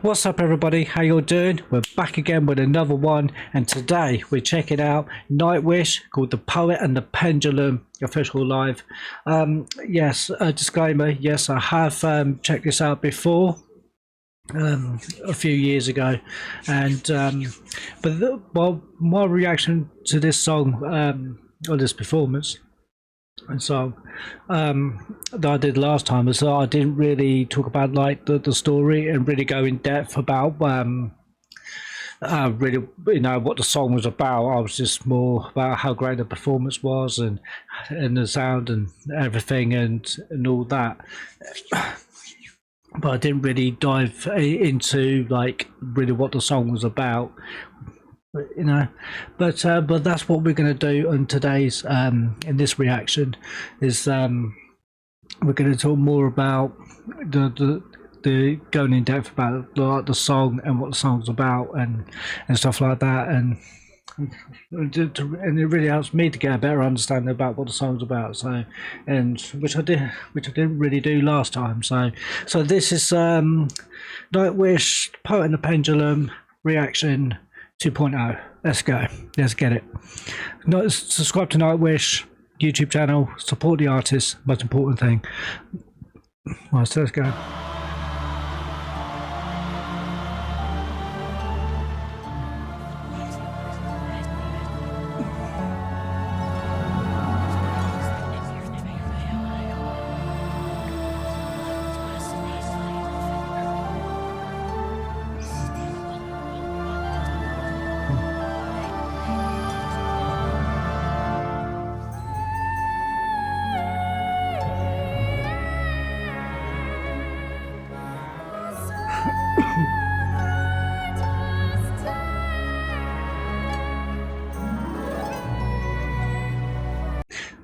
What's up everybody, how you all doing? We're back again with another one, and today we're checking out Nightwish called The Poet and the Pendulum official live. Yes, a disclaimer, yes I have checked this out before a few years ago, and my reaction to this song or this performance and so that I did last time is I didn't really talk about like the story and really go in depth about really what the song was about. I was just more about how great the performance was and the sound and everything and all that, but I didn't really dive into like really what the song was about, but that's what we're going to do on today's in this reaction is we're going to talk more about the going in depth about the song and what the song's about and stuff like that, and it really helps me to get a better understanding about what the song's about. So, and which I didn't really do last time. So this is Nightwish, Poet and the Pendulum reaction 2.0. Let's go. Let's get it. Subscribe to Nightwish YouTube channel. Support the artist. Most important thing. Right, so let's go.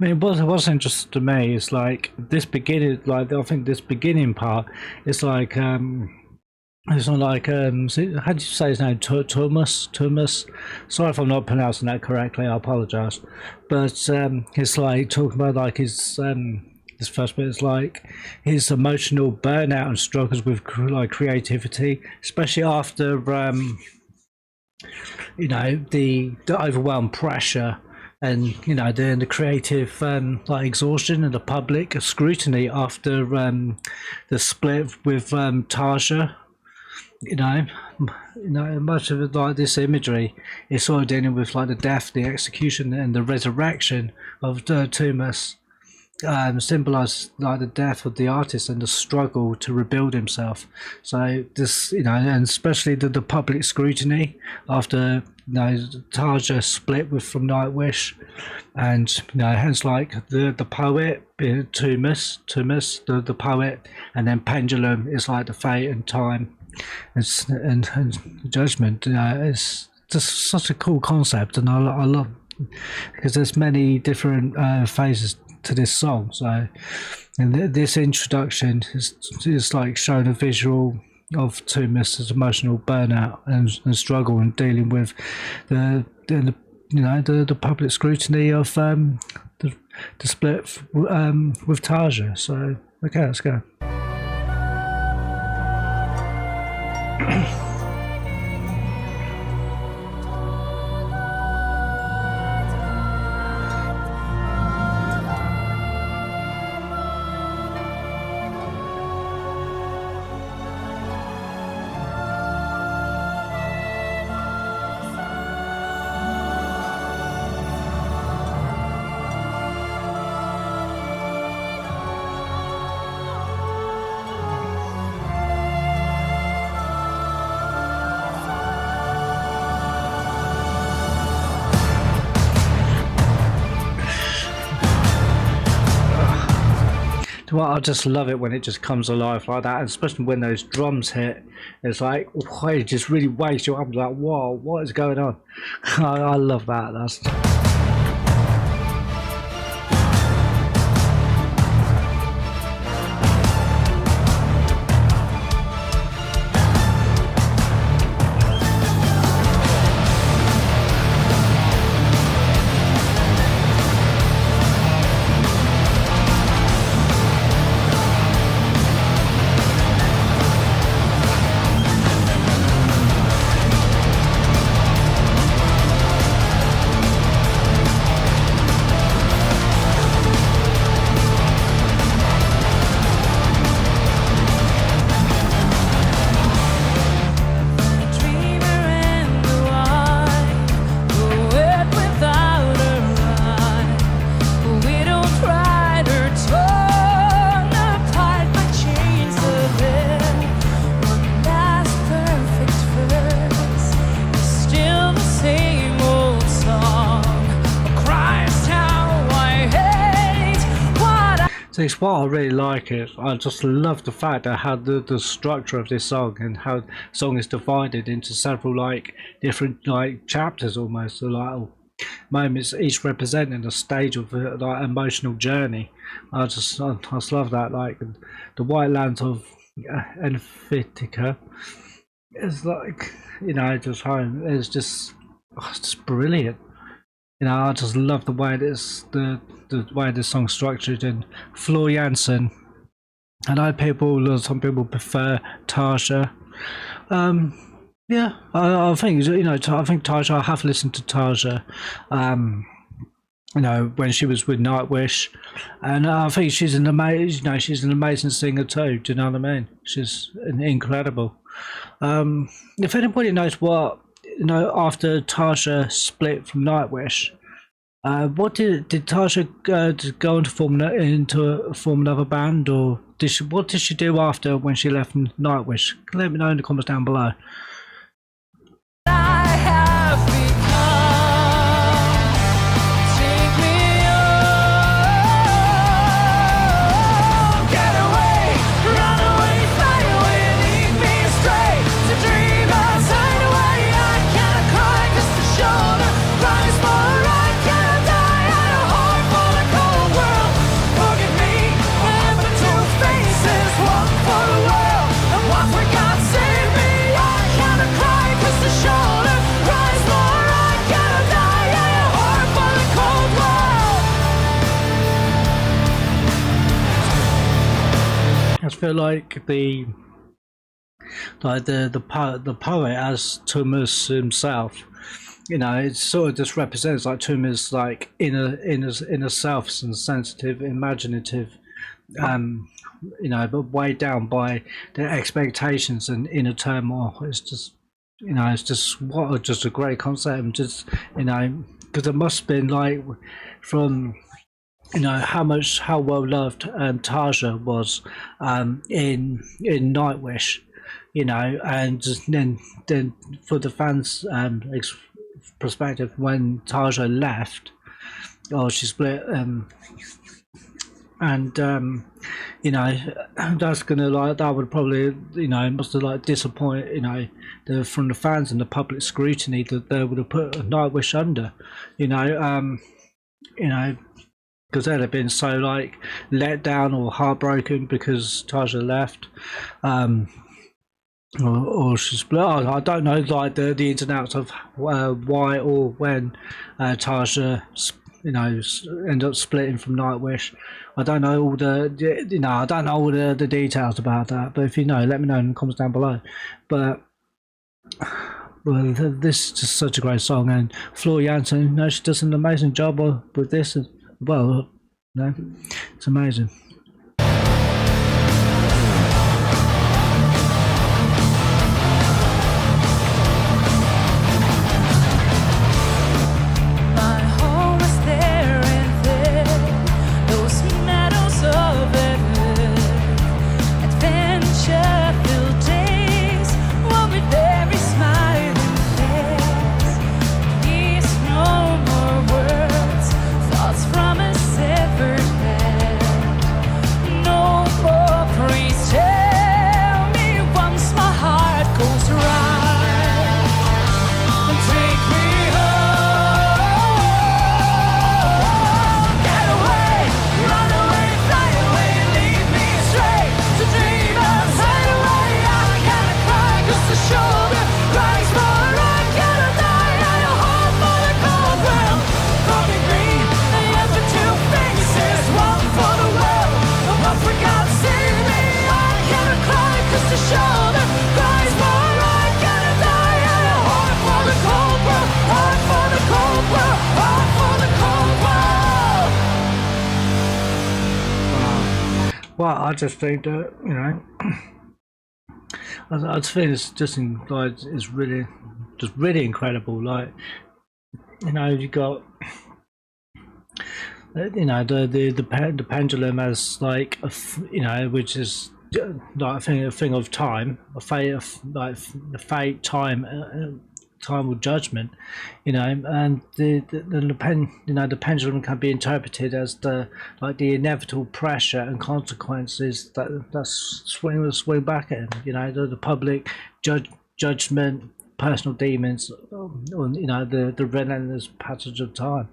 I mean, what's interesting to me is like this beginning, like I think this beginning part is like it's not like how do you say his name? Thomas. Sorry if I'm not pronouncing that correctly. I apologize. But it's like talking about like his this first bit is like his emotional burnout and struggles with like creativity, especially after the overwhelmed pressure and the creative like exhaustion and the public scrutiny after the split with Taja. Much of it, like this imagery is sort of dealing with like the death, the execution and the resurrection of Thomas, symbolizes like the death of the artist and the struggle to rebuild himself. So this, and especially the public scrutiny after Taja split with from Nightwish, and hence like the poet Thomas, the poet, and then Pendulum is like the fate and time and judgment. It's just such a cool concept, and I love because there's many different phases to this song. So, and this introduction is like showing a visual of Thomas's emotional burnout and struggle and dealing with the public scrutiny of the split with Taja. So okay, let's go. Well, I just love it when it just comes alive like that, and especially when those drums hit. It's like, oh, it just really wakes you up. I'm like, whoa, what is going on? I love that. That's. It's what I really like it. I just love the fact that how the structure of this song and how the song is divided into several like different like chapters almost, so, like moments each representing a stage of like emotional journey. I just love that. Like the White Lands of Enfitica is like, just home. It's just brilliant. I just love the way the way this song's structured. And Floor Jansen, I know some people prefer Tasha. Yeah, I think I think Tasha. I have listened to Tasha. Um, when she was with Nightwish, and I think she's an amazing. She's an amazing singer too. Do you know what I mean? She's incredible. If anybody knows what, after Tasha split from Nightwish, what did Tasha go on to form another band, or what did she do after when she left Nightwish? Let me know in the comments down below. I feel like the poet as Thomas himself, it sort of just represents like Thomas like inner self and sensitive, imaginative, but weighed down by the expectations and inner turmoil. It's just just a great concept, and just because it must have been like from how well loved Tasha was in Nightwish, and then for the fans' perspective, when Tasha left, or she split, and that's gonna that would probably must have like disappoint from the fans and the public scrutiny that they would have put Nightwish under, because they'd have been so like let down or heartbroken because Tasha left, or she's split. I don't know like the ins and outs of why or when Tasha ended up splitting from Nightwish. I don't know all the details about that. But if you know, let me know in the comments down below. But this is just such a great song, and Floor Jansen, she does an amazing job with this as well. It's amazing. Well, I just think that I just think it's just like it's really incredible. Like you got the pendulum as like which is like a thing of time, a fate of like the fate time time of judgment, and the pendulum can be interpreted as the inevitable pressure and consequences that swing back at him. The public judgment, personal demons, the relentless passage of time.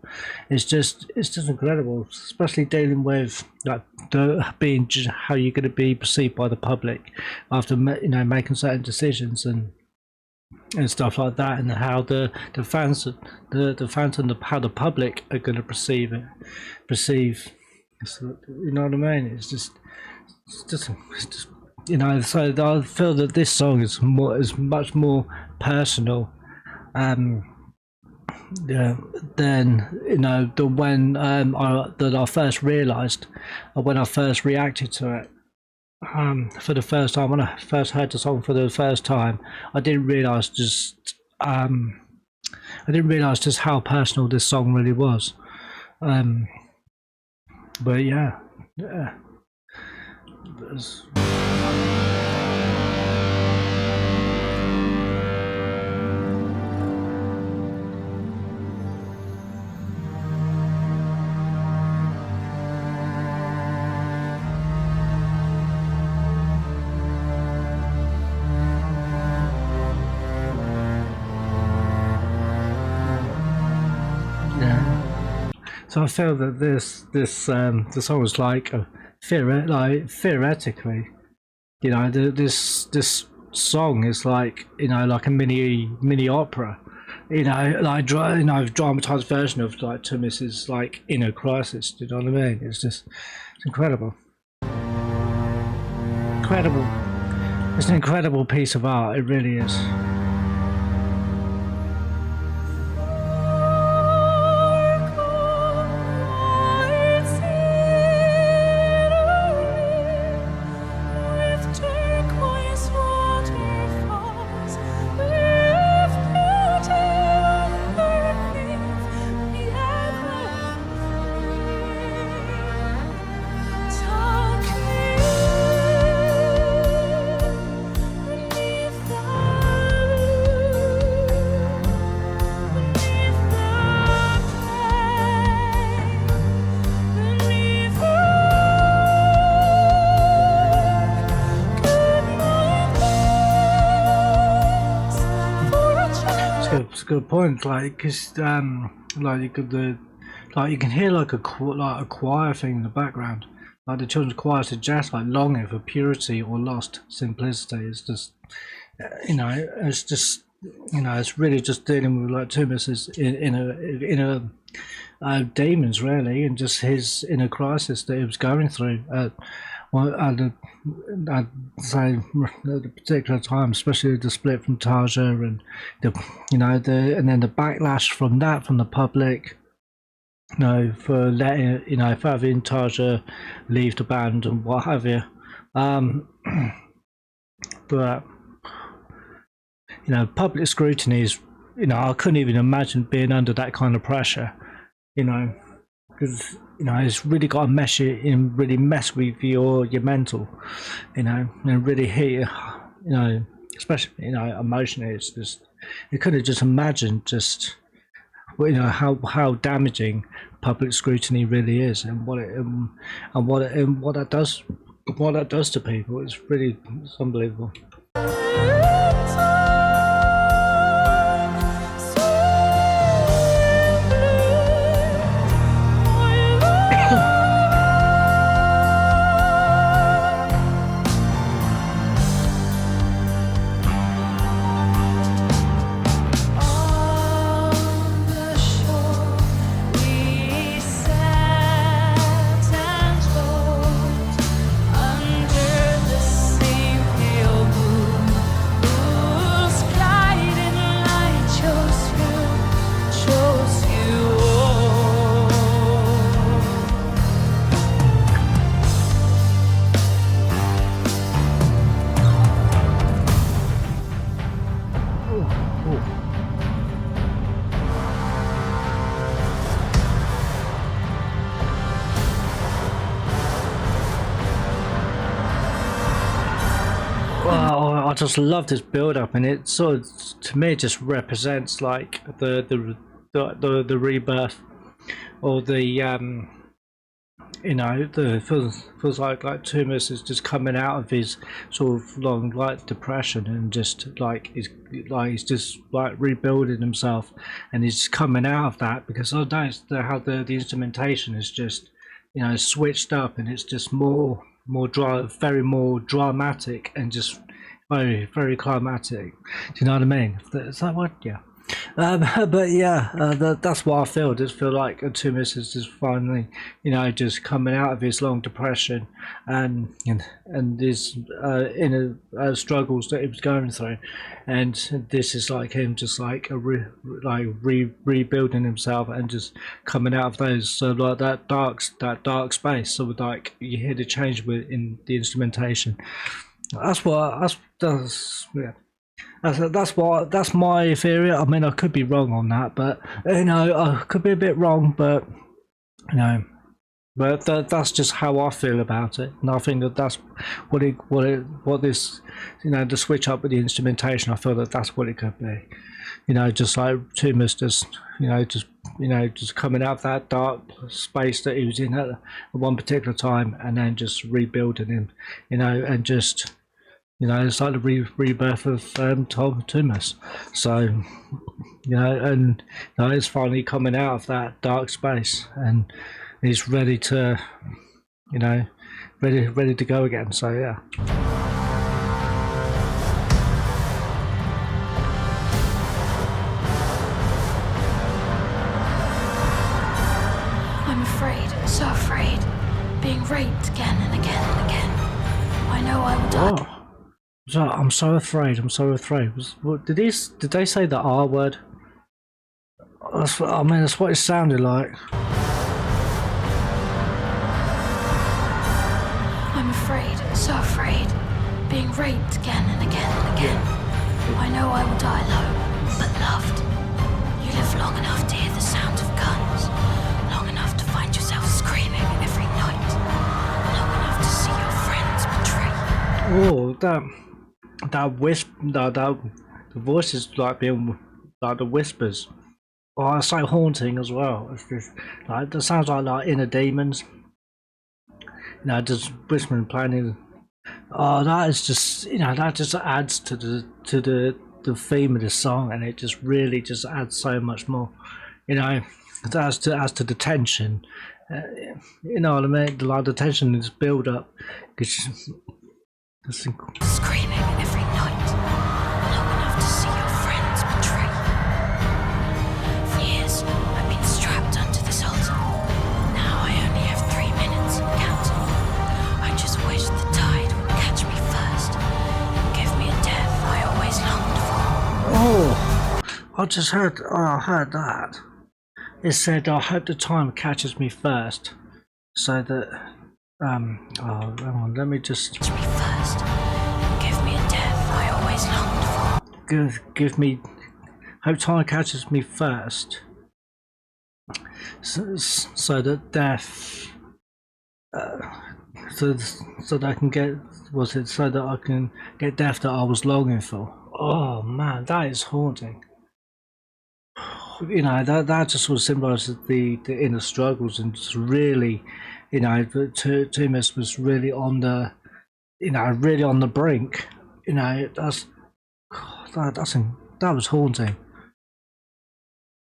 It's just incredible, especially dealing with being how you're going to be perceived by the public after making certain decisions and stuff like that, and how the fans and how the public are going to perceive. You know what I mean? It's just So I feel that this song is much more personal, yeah, than the when I first realised, when I first reacted to it. For the first time, when I first heard the song for the first time, I didn't realise just how personal this song really was. But yeah. So I feel that the song is like theoretically, this song is like like a mini opera, like dramatized version of like Thomas's like inner crisis. Do you know what I mean? It's incredible. It's an incredible piece of art. It really is. It's a good point. Like, cause like you can hear like a choir thing in the background, like the children's choir suggests like longing for purity or lost simplicity. It's just, it's really just dealing with like Thomas's inner demons really, and just his inner crisis that he was going through. I'd say at a particular time, especially the split from Tarja and and then the backlash from the public, for letting for having Tarja leave the band and what have you. But public scrutiny is, I couldn't even imagine being under that kind of pressure, because it's really got to really mess with your mental, and really hit you, especially emotionally. It's just, you couldn't just imagine just how damaging public scrutiny really is, and what that does to people. It's unbelievable. just love this build up, and it sort of, to me, it just represents like the rebirth, or the the feels like Tumas is just coming out of his sort of long like depression, and just he's just like rebuilding himself, and he's coming out of that, because I noticed how the instrumentation is just switched up, and it's just more very more dramatic, and just very climatic. Do you know what I mean? Is that what? Yeah. But yeah, that's what I feel. I just feel like Tumis is just finally, just coming out of his long depression, and his inner struggles that he was going through, and this is like him just like rebuilding himself, and just coming out of those. So like that dark space. So like you hear the change in the instrumentation. That's yeah. That's my theory. I mean, I could be wrong on that, but I could be a bit wrong, but that's just how I feel about it, and I think that's what this, the switch up with the instrumentation. I feel that's what it could be, just like Tumas just coming out of that dark space that he was in at one particular time, and then just rebuilding him, and just. It's like the rebirth of Tumas. So, and it's finally coming out of that dark space, and he's ready to, ready to go again. So yeah. I'm afraid, so afraid, being raped again and again and again. I know I will die. Oh. So I'm so afraid. Did they say the R word? That's what it sounded like. I'm afraid, so afraid, being raped again and again and again. I know I will die alone, but loved. You live long enough to hear the sound of guns, long enough to find yourself screaming every night, long enough to see your friends betray. Oh, that the voice is like being like the whispers. Oh, it's so haunting as well. It's just like that sounds like inner demons. Just whispering playing. Oh, that is just that just adds to the theme of the song, and it just really just adds so much more. As to the tension. You know what I mean? The tension is build up. Screaming every night, long enough to see your friends betray. For years, I've been strapped onto this altar. Now I only have 3 minutes counting. I just wish the tide would catch me first and give me a death I always longed for. Oh, I heard that. It said, I hope the time catches me first, so that. Hang on, let me just. Catch me first. Give me a death I always longed for. Give me. Hope time catches me first. So that death. So that I can get. Was it so that I can get death that I was longing for? Oh man, that is haunting. That just sort of symbolises the inner struggles, and just really. Tumas was really on the, really on the brink. That was haunting.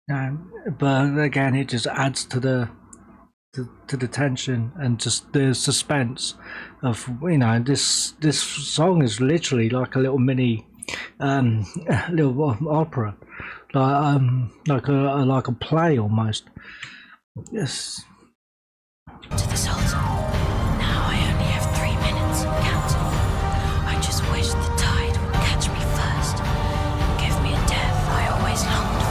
But again, it just adds to the tension, and just the suspense of this song is literally like a little mini, little opera, like a play almost. Yes. To this altar. Now I only have 3 minutes counting. I just wish the tide would catch me first and give me a death I always longed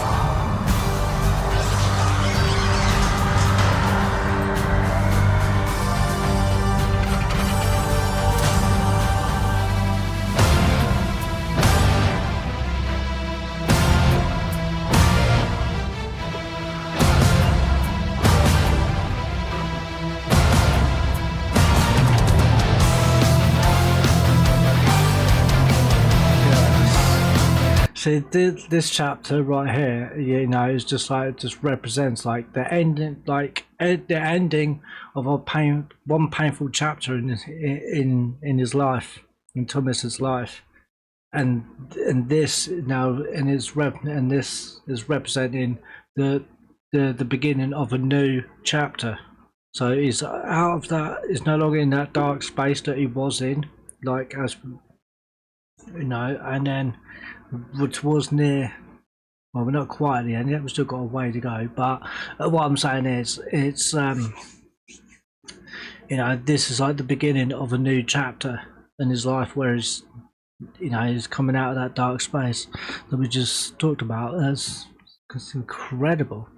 See, this chapter right here, you know, is just like, just represents like the ending, like the ending of one painful chapter in his life, in Thomas's life, and this now, and this is representing the beginning of a new chapter. So he's out of that. He's no longer in that dark space that he was in, like, as you know, and then towards near, well, we're not quite at the end yet, we've still got a way to go, but what I'm saying is, it's you know, this is like the beginning of a new chapter in his life, where he's, you know, he's coming out of that dark space that we just talked about. It's incredible.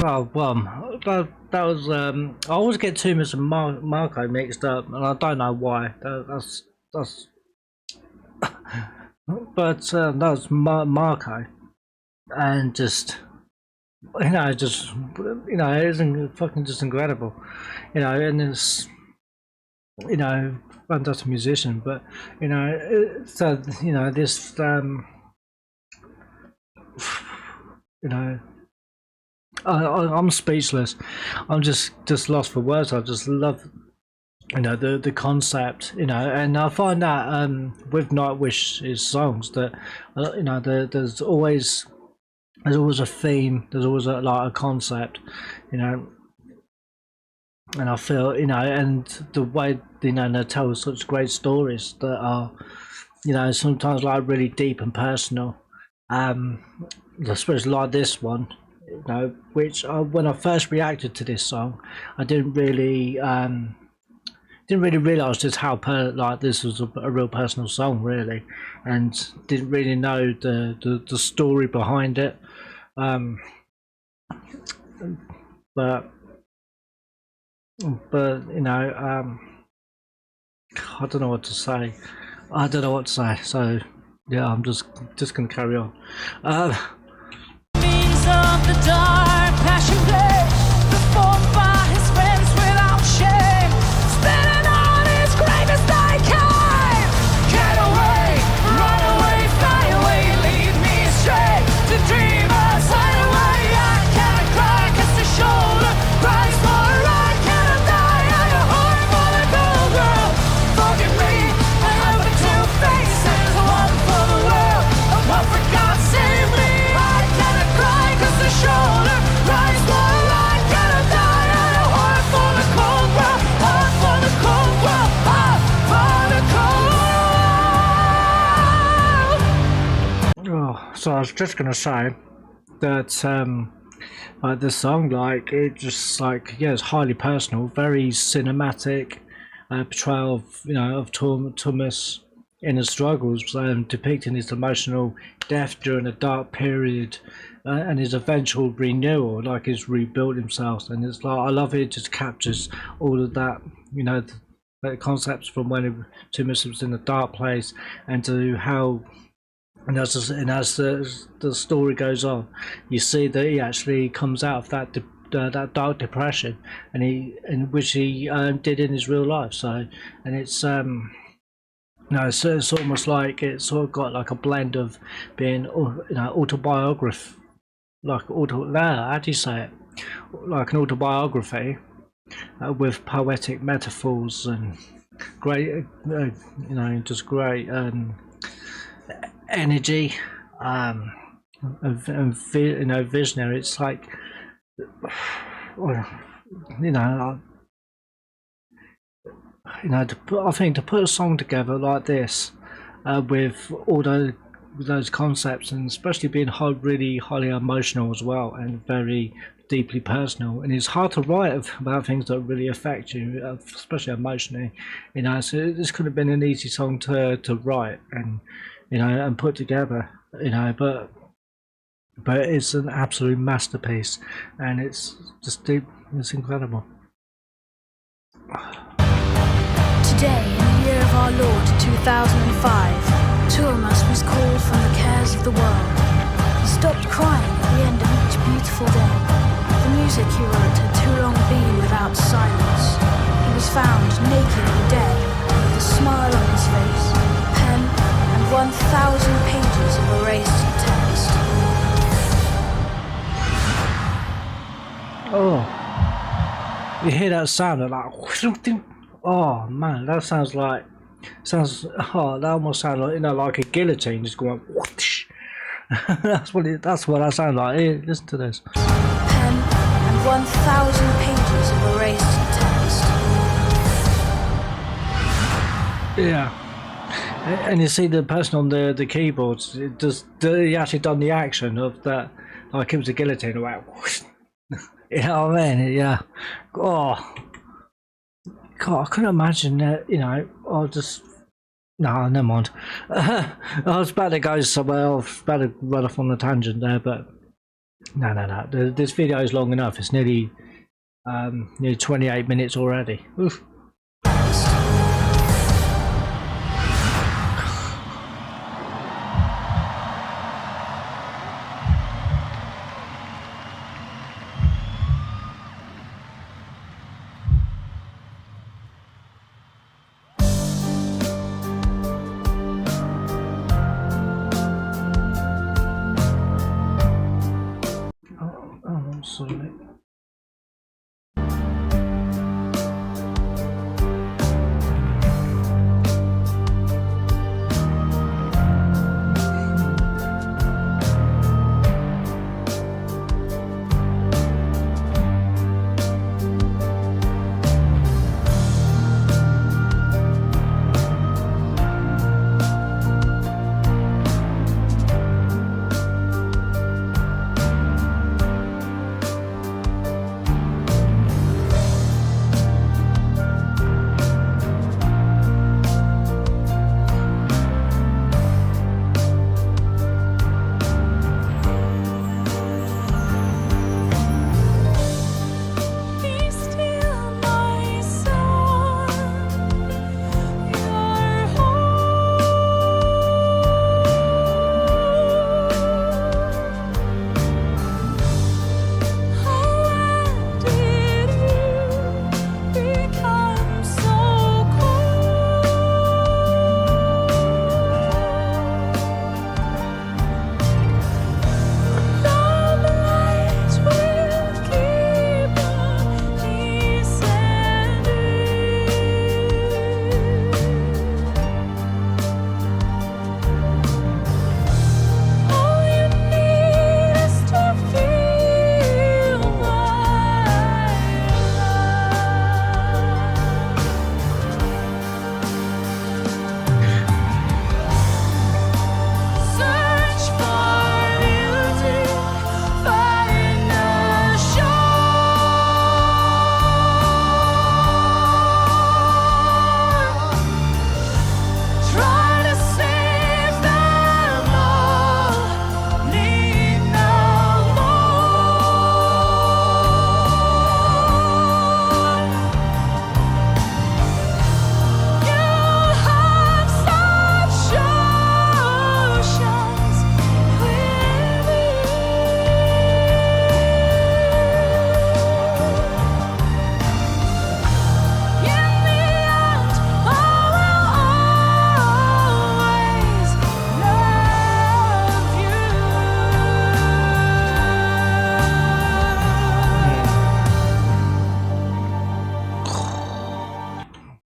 Oh, well, that was I always get Tumas and Marco mixed up, and I don't know why. That's but that was Marco, and just, you know, just, you know, it isn't fucking just incredible, you know, and it's, you know, fantastic musician, but, you know, so, you know, this you know, I'm speechless. I'm just lost for words. I just love, you know, the concept, you know, and I find that with Nightwish's songs that you know, there's always a theme. There's always like a concept, you know, and I feel, you know, and the way, you know, they tell such great stories that are, you know, sometimes like really deep and personal. Especially like this one, you know, which when I first reacted to this song, I didn't really realize just how like this was a real personal song, really, and didn't really know the story behind it. But you know, I don't know what to say. So yeah, I'm just gonna carry on. Means of the dark passion play, performed by his friends without shame, spinning on his grave as they came. Get away, run away, fly away, lead me astray to dreamers hideaway. I can't cry 'cause the shoulder cries for I can't die. I a heart for the cold girl. Forgive me, I have the two faces, one for the world and one for God save me. I can't cry 'cause the shoulder cries for I can't die. I a heart for the cold world, heart for the cold world, heart for the cold. Oh, so I was just gonna say that like the song, like, it just, like, yeah, it's highly personal, very cinematic portrayal of, you know, of Thomas in his struggles, depicting his emotional death during a dark period, and his eventual renewal, like he's rebuilt himself. And it's like, I love it just captures all of that, you know, the concepts from when Thomas was in a dark place, and to how, and as the story goes on, you see that he actually comes out of that that dark depression, and which he did in his real life. So, and it's no, it's almost like it's sort of got like a blend of being autobiography, like how do you say it, like an autobiography with poetic metaphors and great, just great energy, and visionary. It's like, you know, I think to put a song together like this, with all those concepts, and especially being really highly emotional as well, and very deeply personal, and it's hard to write about things that really affect you, especially emotionally. So this could have been an easy song to write and and put together. But it's an absolute masterpiece, and it's just deep. It's incredible. Today, in the year of our Lord 2005, two of us was called from the cares of the world. He stopped crying at the end of each beautiful day. The music he wrote had too long been without silence. He was found naked and dead, with a smile on his face, a pen, and 1,000 pages of erased text. Oh, you hear that sound of like, oh man, that sounds that almost sounds like like a guillotine just going whoosh. That's what that sounds like. Here, listen to this. Pen and 1,000 pages of erased text. Yeah, and you see the person on the keyboards. He actually done the action of that, like it was a guillotine. Like, whoosh. You know what I mean? Yeah. Oh, God, I couldn't imagine that. I'll just. No, never mind. I was about to go somewhere else, about to run off on a tangent there, but no. This video is long enough. It's nearly 28 minutes already. Oof. Oh, sorry.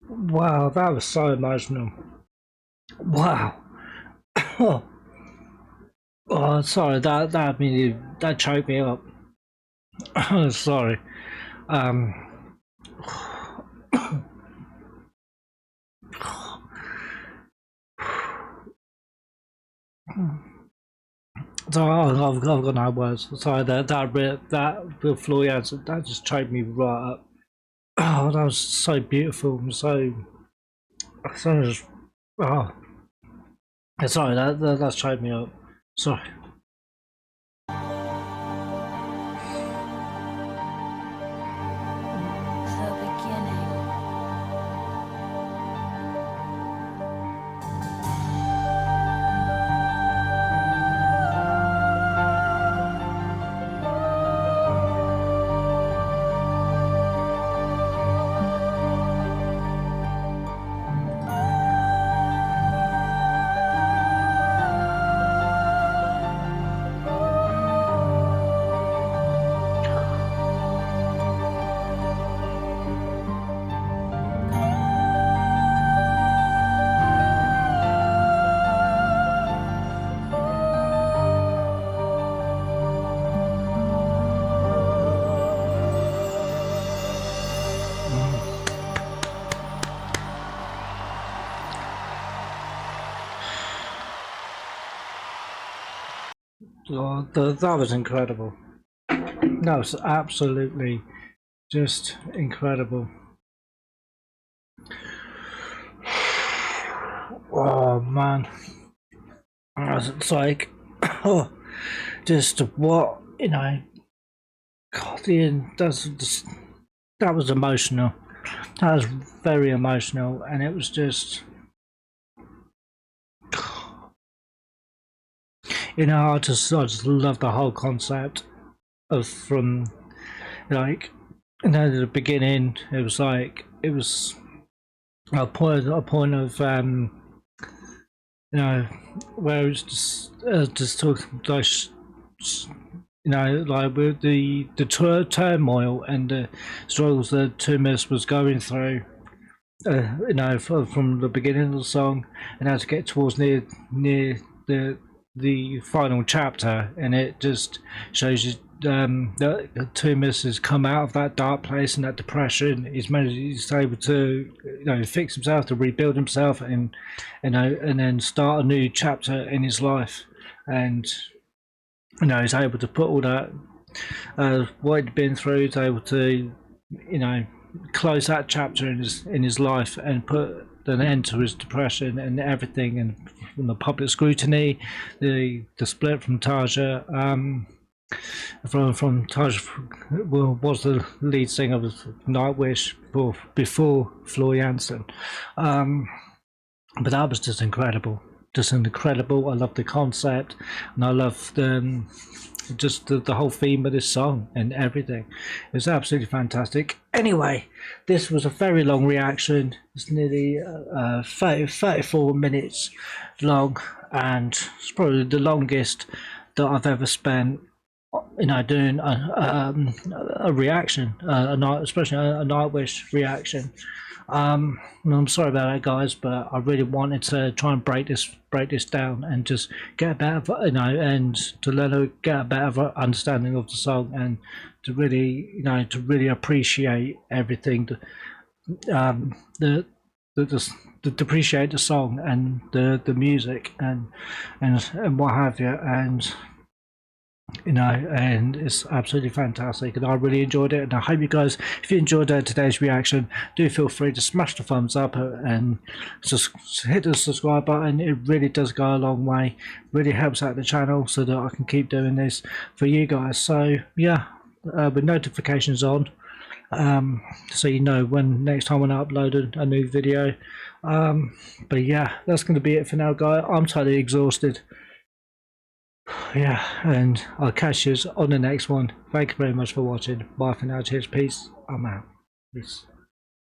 Wow, that was so emotional. Wow. Oh, sorry, that choked me up. Sorry. Um, so I've got no words. Sorry, that Bill Florian, that just choked me right up. Oh, that was so beautiful, so just, oh, sorry, that choked me up. Sorry. The beginning. Oh, that was incredible. That was absolutely just incredible. Oh man, it's like, oh, just what God, that was emotional. That was very emotional, and it was just, I just love the whole concept of from like, the beginning. It was like it was a point of where it's just talking like, like with the turmoil and the struggles that Tumis was going through. From the beginning of the song, and as it get towards near the final chapter, and it just shows you that Tumis has come out of that dark place and that depression. He's able to fix himself, to rebuild himself, and and then start a new chapter in his life. And he's able to put all that what he'd been through. He's able to close that chapter in his life and put an end to his depression and everything, and from the public scrutiny, the split from Tarja. From Taj was the lead singer of Nightwish before Floor Jansen. But that was just incredible. Just incredible. I love the concept, and I love just the whole theme of this song and everything. It was absolutely fantastic. Anyway, this was a very long reaction. It's nearly 34 minutes long, and it's probably the longest that I've ever spent doing a reaction, especially a Nightwish reaction. And I'm sorry about that, guys, but I really wanted to try and break this down and just get a better, and to get a better understanding of the song, and to really appreciate everything, the to appreciate the song and the music and what have you, and it's absolutely fantastic, and I really enjoyed it, and I hope you guys, if you enjoyed today's reaction, do feel free to smash the thumbs up and just hit the subscribe button. It really does go a long way, really helps out the channel so that I can keep doing this for you guys. So yeah, with notifications on, so you know when next time when I upload a new video. But yeah, that's going to be it for now, guys. I'm totally exhausted. Yeah, and I'll catch you on the next one. Thank you very much for watching. Bye for now. Cheers. Peace. I'm out. Peace.